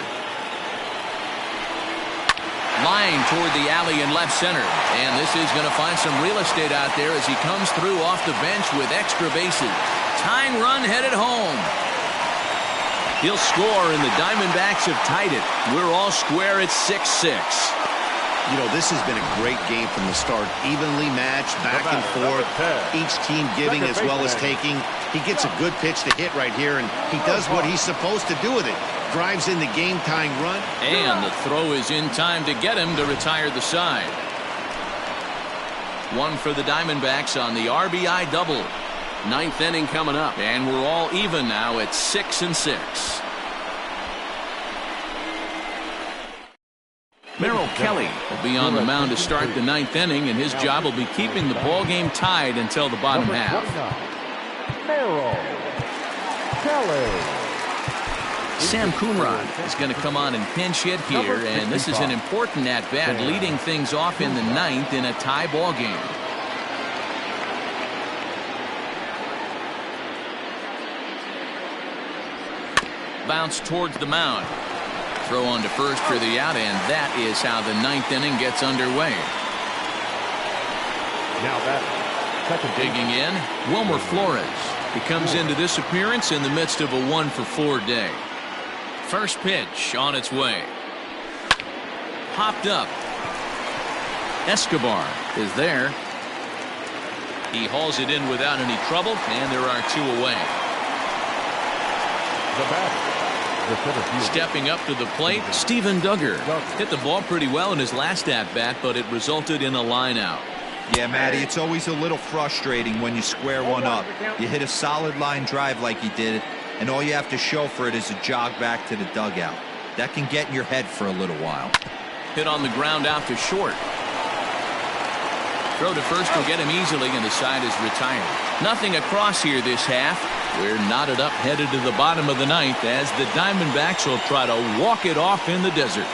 Line toward the alley in left center. And this is going to find some real estate out there as he comes through off the bench with extra bases. Tying run headed home. He'll score, and the Diamondbacks have tied it. We're all square at 6-6. You know, this has been a great game from the start. Evenly matched, back and forth. Each team giving as well as taking. He gets a good pitch to hit right here, and he does what he's supposed to do with it. Drives in the game-tying run. And the throw is in time to get him to retire the side. 1 for the Diamondbacks on the RBI double. 9th inning coming up, and we're all even now at 6-6. Merrill Kelly will be on the mound to start the 9th inning, and his job will be keeping the ball game tied until the bottom half. Merrill Kelly. Sam Coonrod is going to come on and pinch hit here, and this is an important at-bat, leading things off in the 9th in a tie ball game. Bounce towards the mound. Throw on to first for the out, and that is how the 9th inning gets underway. Now that second Digging in, Wilmer Flores. He comes into this appearance in the midst of a 1-for-4 day. First pitch on its way. Popped up. Escobar is there. He hauls it in without any trouble, and there are 2 away. The batter, the center fielder. Stepping up to the plate, Steven Duggar. Hit the ball pretty well in his last at-bat, but it resulted in a line out. Yeah, Matty, it's always a little frustrating when you square one up. You hit a solid line drive like he did, and all you have to show for it is a jog back to the dugout. That can get in your head for a little while. Hit on the ground out to short. Throw to first will get him easily, and the side is retired. Nothing across here this half. We're knotted up headed to the bottom of the ninth as the Diamondbacks will try to walk it off in the desert.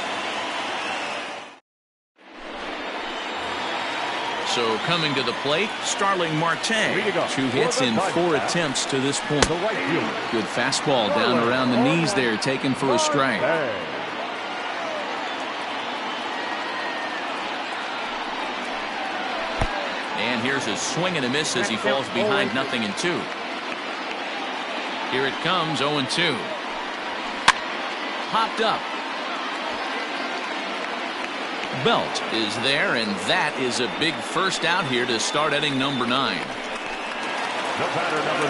So coming to the plate, Starling Marte. 2 hits in 4 attempts to this point. Good fastball down around the knees there, taken for a strike. And here's a swing and a miss as he falls behind 0-2. Here it comes, 0-2. Popped up. Belt is there, and that is a big first out here to start inning number 9. The batter, number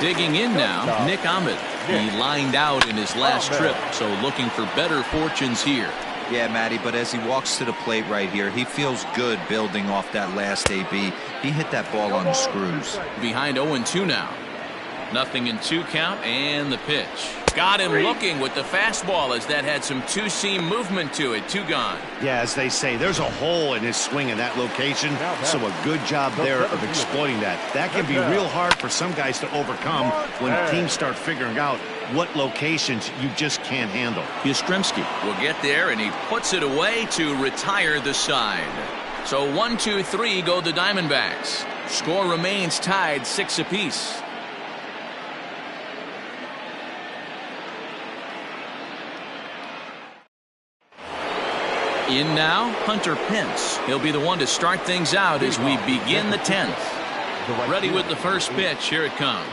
13. Digging in now, Nick Ahmed. He lined out in his last trip, so looking for better fortunes here. Yeah, Matty, but as he walks to the plate right here, he feels good building off that last AB. He hit that ball on the screws. Behind 0-2 now. 0-2 count, and the pitch. Got him looking with the fastball as that had some two-seam movement to it. 2 gone. Yeah, as they say, there's a hole in his swing in that location, so a good job there of exploiting that. That can be real hard for some guys to overcome when teams start figuring out what locations you just can't handle. Yastrzemski will get there, and he puts it away to retire the side. So 1-2-3 go the Diamondbacks. Score remains tied 6 apiece. In now, Hunter Pence. He'll be the one to start things out as we begin the 10th. Ready with the first pitch. Here it comes.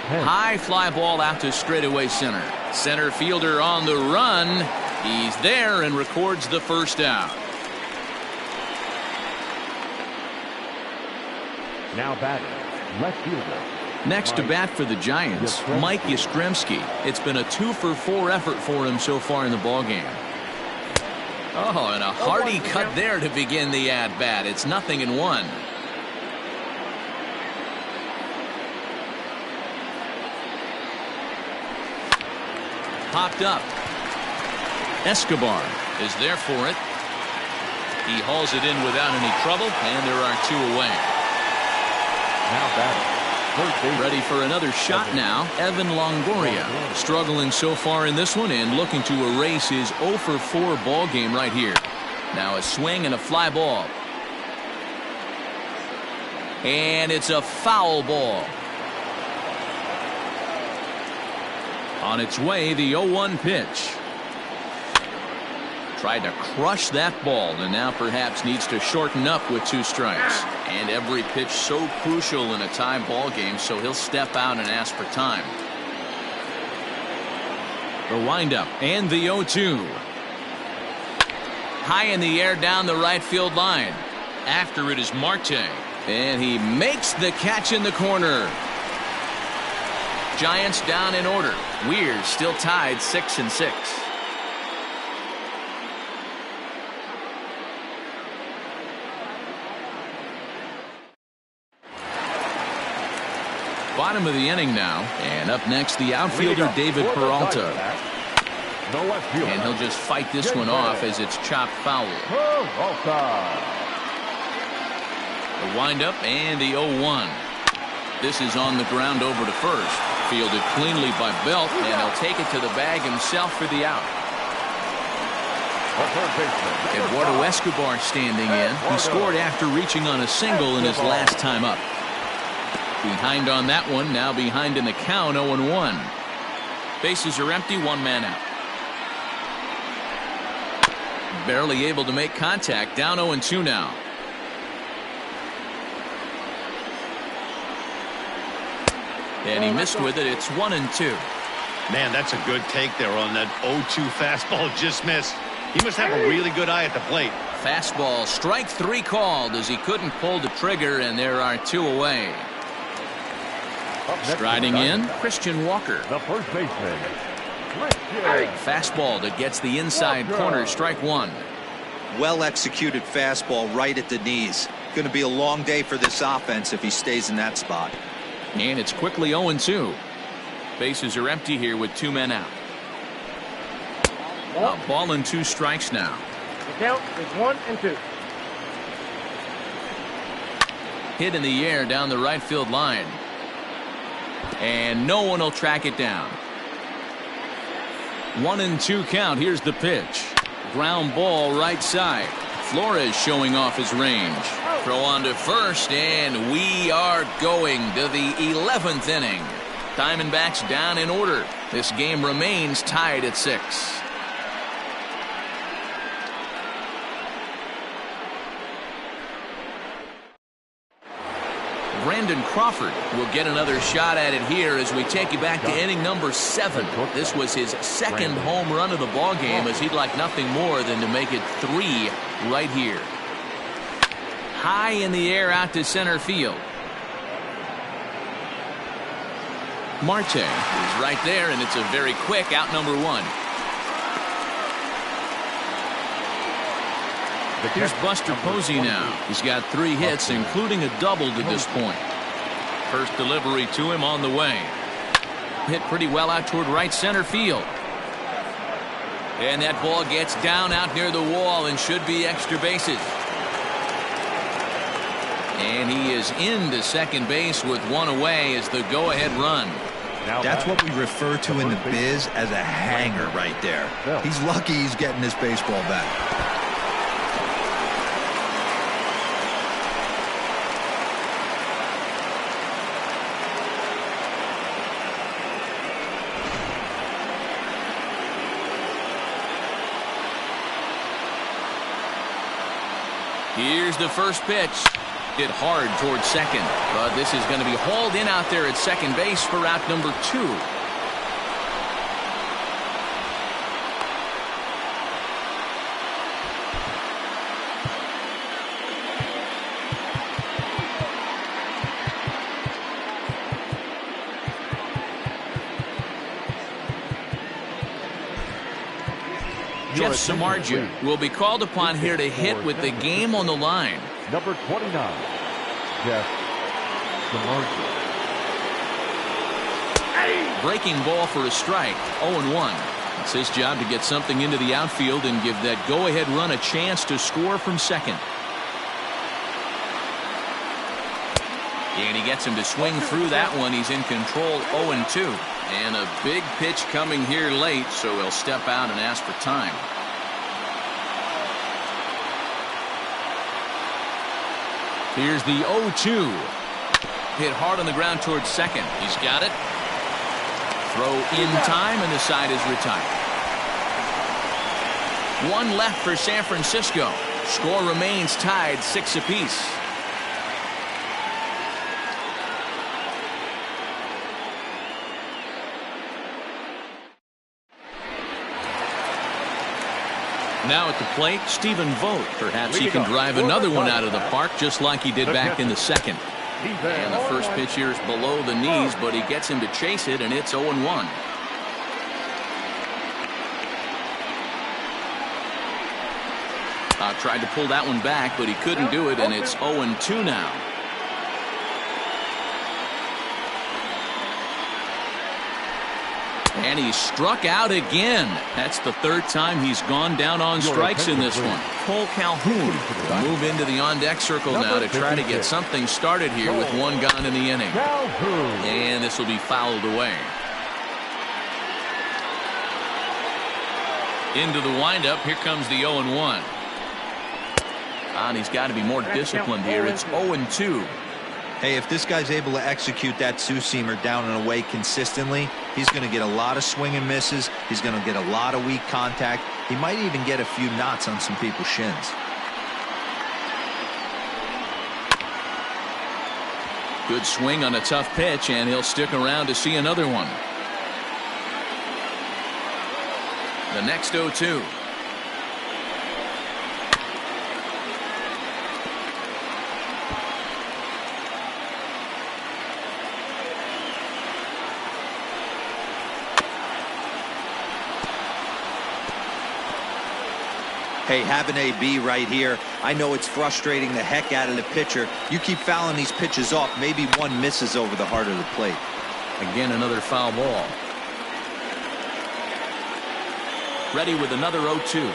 High fly ball out to straightaway center. Center fielder on the run. He's there and records the first out. Now batting, left fielder. Next to bat for the Giants, Mike Yastrzemski. It's been a 2-for-4 effort for him so far in the ballgame. Oh, and a hearty cut there to begin the at-bat. It's 0-1. Popped up. Escobar is there for it. He hauls it in without any trouble, and there are 2 away. Now batting. Ready for another shot now, Evan Longoria. Struggling so far in this one and looking to erase his 0-for-4 ball game right here. Now a swing and a fly ball. And it's a foul ball. On its way, the 0-1 pitch. Tried to crush that ball, and now perhaps needs to shorten up with 2 strikes. And every pitch so crucial in a tie ball game, so he'll step out and ask for time. The windup and the 0-2. High in the air down the right field line. After it is Marte, and he makes the catch in the corner. Giants down in order. We're still tied 6-6. Bottom of the inning now, and up next the outfielder David Peralta. And he'll just fight this one off as it's chopped foul. The windup and the 0-1. This is on the ground over to first. Fielded cleanly by Belt, and he'll take it to the bag himself for the out. Eduardo Escobar standing in. He scored after reaching on a single in his last time up. Behind on that one, now behind in the count, 0-1. Bases are empty, 1 man out. Barely able to make contact, down 0-2 now. And he missed with it. It's 1-2. Man, that's a good take there on that 0-2 fastball just missed. He must have a really good eye at the plate. Fastball, strike 3 called as he couldn't pull the trigger, and there are 2 away. Striding in, Christian Walker. The first baseman, Christian. Fastball that gets the inside corner, strike 1. Well executed fastball right at the knees. Going to be a long day for this offense if he stays in that spot. And it's quickly 0-2. Bases are empty here with 2 men out. A ball and 2 strikes now. The count is 1-2. Hit in the air down the right field line. And no one will track it down. 1-2 count. Here's the pitch. Ground ball right side. Flores showing off his range. Throw on to first, and we are going to the 11th inning. Diamondbacks down in order. This game remains tied at 6. Brandon Crawford will get another shot at it here as we take you back to inning number 7. This was his second home run of the ball game, as he'd like nothing more than to make it 3 right here. High in the air out to center field. Marte is right there, and it's a very quick out number 1. Here's Buster Posey now. He's got 3 hits, including a double to this point. First delivery to him on the way. Hit pretty well out toward right center field. And that ball gets down out near the wall and should be extra bases. And he is into second base with 1 away as the go-ahead run. That's what we refer to in the biz as a hanger right there. He's lucky he's getting this baseball back. Here's the first pitch. Hit hard towards second, but this is going to be hauled in out there at second base for route number 2. Jeff Samardzija will be called upon here to hit with the game on the line. Number 29, Jeff Samardzija. Breaking ball for a strike, 0-1. It's his job to get something into the outfield and give that go-ahead run a chance to score from second. And he gets him to swing through that one. He's in control, 0-2. And a big pitch coming here late, so he'll step out and ask for time. Here's the 0-2. Hit hard on the ground towards second. He's got it. Throw in time, and the side is retired. 1 left for San Francisco. Score remains tied 6 apiece. Now at the plate, Stephen Vogt. Perhaps he can drive another one out of the park just like he did back in the second. And the first pitch here is below the knees, but he gets him to chase it, and it's 0-1. Tried to pull that one back, but he couldn't do it, and it's 0-2 now. And he struck out again. That's the 3rd time he's gone down on strikes in this one. Cole Calhoun will move into the on-deck circle now to try to get something started here with 1 gone in the inning. And this will be fouled away. Into the windup. Here comes the 0-1. And he's got to be more disciplined here. It's 0-2. Hey, if this guy's able to execute that two-seamer down and away consistently, he's going to get a lot of swing and misses. He's going to get a lot of weak contact. He might even get a few knots on some people's shins. Good swing on a tough pitch, and he'll stick around to see another one. The next 0-2. Hey, have an AB right here. I know it's frustrating the heck out of the pitcher. You keep fouling these pitches off, maybe one misses over the heart of the plate. Again, another foul ball. Ready with another 0-2.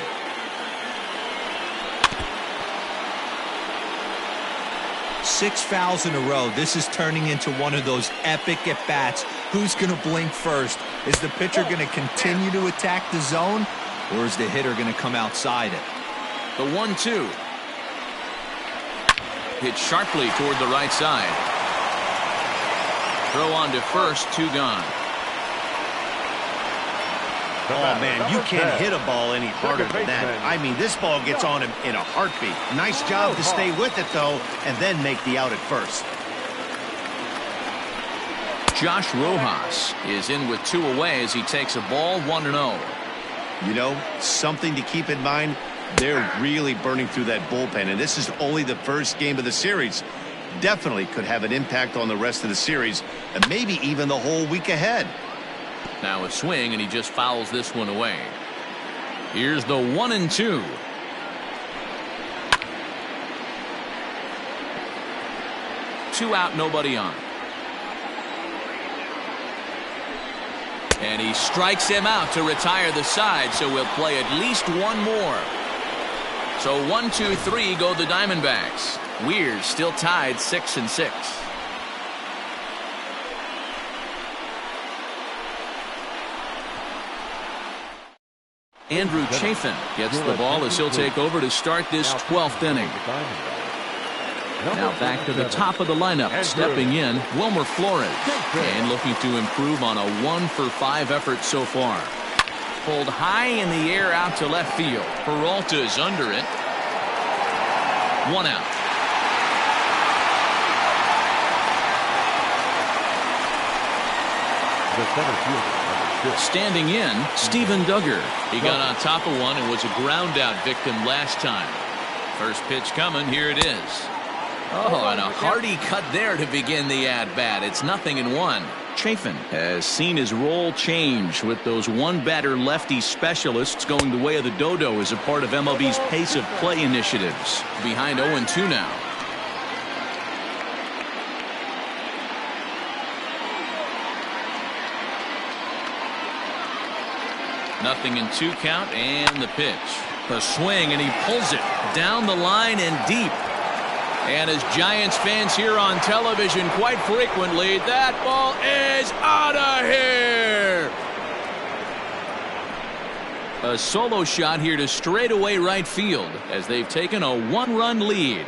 Six fouls in a row. This is turning into one of those epic at-bats. Who's going to blink first? Is the pitcher going to continue to attack the zone? Or is the hitter going to come outside it? The 1-2. Hit sharply toward the right side. Throw on to first, 2 gone. Oh, man, you can't hit a ball any harder than that. I mean, this ball gets on him in a heartbeat. Nice job to stay with it, though, and then make the out at first. Josh Rojas is in with 2 away as he takes a ball 1-0. You know, something to keep in mind, they're really burning through that bullpen, and this is only the first game of the series. Definitely could have an impact on the rest of the series, and maybe even the whole week ahead. Now a swing, and he just fouls this one away. Here's the 1-2. Two out, nobody on. And he strikes him out to retire the side, so we'll play at least one more. So 1, 2, 3 go the Diamondbacks. Weir's still tied 6-6. Andrew Chafin gets the ball as he'll take over to start this 12th inning. Now back to the top of the lineup, stepping in, Wilmer Flores, and looking to improve on a 1-for-5 effort so far. Pulled high in the air out to left field. Peralta's under it. 1 out. The center fielder, number 6. Standing in, Steven Duggar. He got on top of one and was a ground out victim last time. First pitch coming, here it is. Oh, and a hearty cut there to begin the at-bat. It's 0-1. Chafin has seen his role change with those one-batter lefty specialists going the way of the dodo as a part of MLB's pace of play initiatives. Behind 0-2 now. Nothing in 2 count, and the pitch. The swing, and he pulls it down the line and deep. And as Giants fans hear on television quite frequently, that ball is out of here. A solo shot here to straightaway right field as they've taken a 1-run lead.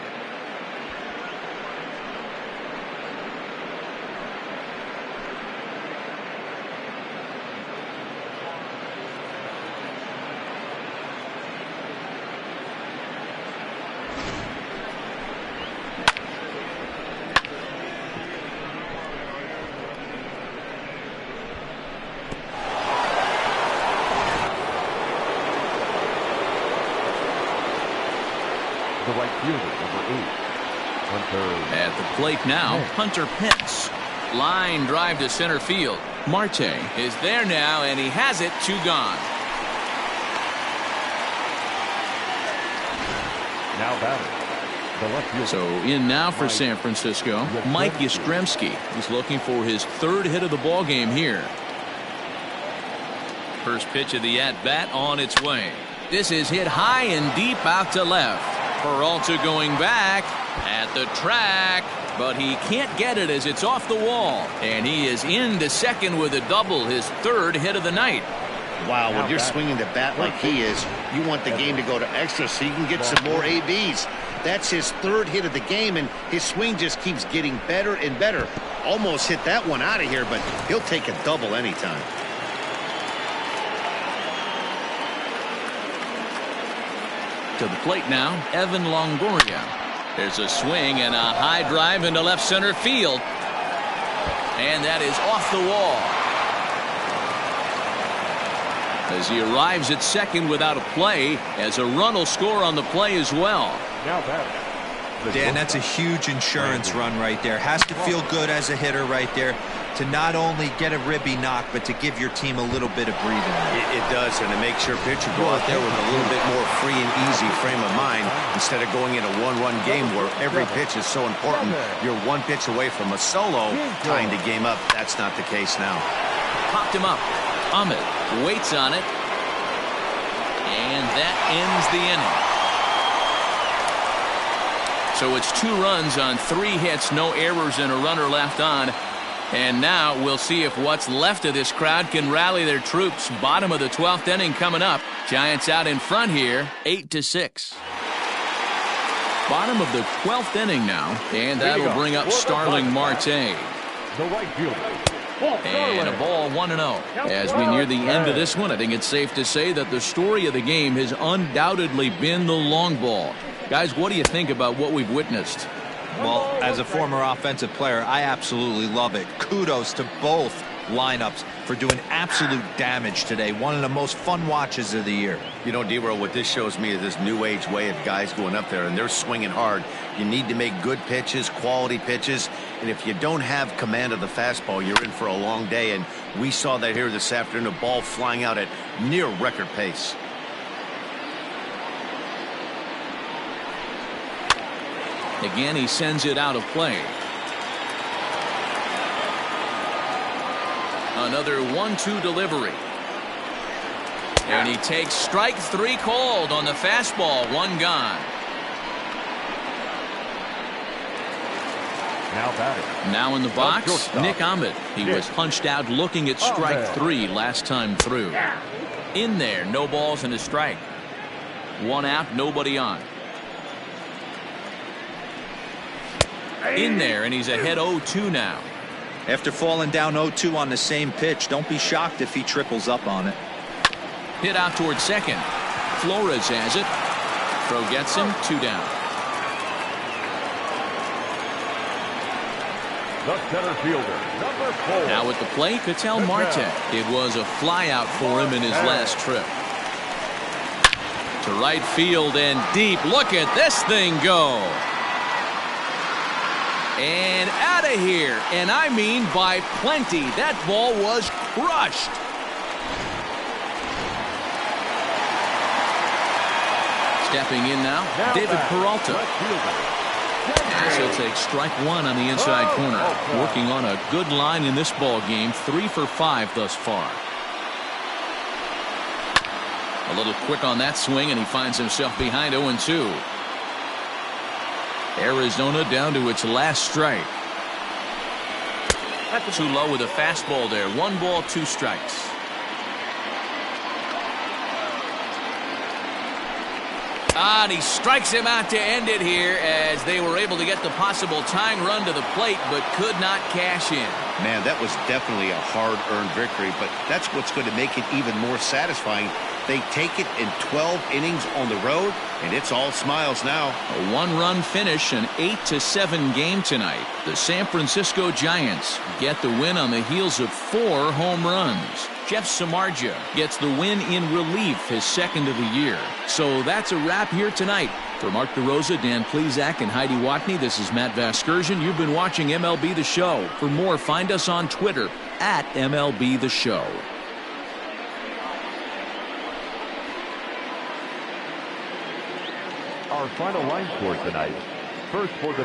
The right fielder, number 8. Hunter. At the plate now, Hunter Pence. Line drive to center field. Marte is there now, and he has it. 2 gone. Now batting. The left fielder. So in now for San Francisco, Mike Yastrzemski. He's looking for his 3rd hit of the ball game here. First pitch of the at-bat on its way. This is hit high and deep out to left. Peralta going back at the track, but he can't get it as it's off the wall. And he is into second with a double, his 3rd hit of the night. Wow, when you're swinging the bat like he is, you want the game to go to extra so you can get some more ABs. That's his 3rd hit of the game, and his swing just keeps getting better and better. Almost hit that one out of here, but he'll take a double anytime. To the plate now, Evan Longoria. There's a swing and a high drive into left center field. And that is off the wall. As he arrives at second without a play, as a run will score on the play as well. Now batter. Dan, that's a huge insurance run right there. Has to feel good as a hitter right there to not only get a ribby knock, but to give your team a little bit of breathing room. It does, and it makes your pitcher go out there with a little bit more free and easy frame of mind instead of going in a one-run game where every pitch is so important. You're one pitch away from a solo, tying the game up. That's not the case now. Popped him up. Ahmed waits on it. And that ends the inning. So it's 2 runs on 3 hits, no errors, and a runner left on. And now we'll see if what's left of this crowd can rally their troops. Bottom of the 12th inning coming up. Giants out in front here, 8-6. Bottom of the 12th inning now, and that'll bring up Starling Marte. The right fielder. And a ball 1-0. As we near the end of this one, I think it's safe to say that the story of the game has undoubtedly been the long ball. Guys, what do you think about what we've witnessed? Well, as a former offensive player, I absolutely love it. Kudos to both lineups for doing absolute damage today. One of the most fun watches of the year. You know, D-Roll, what this shows me is this new age way of guys going up there, and they're swinging hard. You need to make good pitches, quality pitches, and if you don't have command of the fastball, you're in for a long day, and we saw that here this afternoon, a ball flying out at near record pace. Again, he sends it out of play. Another 1-2 delivery. And he takes strike 3 called on the fastball. 1 gone. Now batting. Now in the box, Nick Ahmed. He was punched out looking at strike 3 last time through. In there, no balls and a strike. 1 out, nobody on. In there, and he's ahead 0-2 now. After falling down 0-2 on the same pitch, don't be shocked if he triples up on it. Hit out towards second. Flores has it. Throw gets him. 2 down. The center fielder, number 4. Now at the plate, Ketel Marte. It was a flyout for him in his last trip. To right field and deep. Look at this thing go. And out of here, and I mean by plenty. That ball was crushed. Stepping in now, David Peralta. As he'll take strike 1 on the inside corner. Working on a good line in this ball game, 3 for 5 thus far. A little quick on that swing, and he finds himself behind 0-2. Arizona down to its last strike. Too low with a fastball there. 1 ball, 2 strikes. And he strikes him out to end it here as they were able to get the possible tying run to the plate but could not cash in. Man, that was definitely a hard-earned victory, but that's what's going to make it even more satisfying. They take it in 12 innings on the road, and it's all smiles now. A 1-run finish, an 8-7 game tonight. The San Francisco Giants get the win on the heels of 4 home runs. Jeff Samardzija gets the win in relief, his 2nd of the year. So that's a wrap here tonight. For Mark DeRosa, Dan Plesac, and Heidi Watney, this is Matt Vasgersian. You've been watching MLB The Show. For more, find us on Twitter at MLB The Show. Our final line score tonight. First for the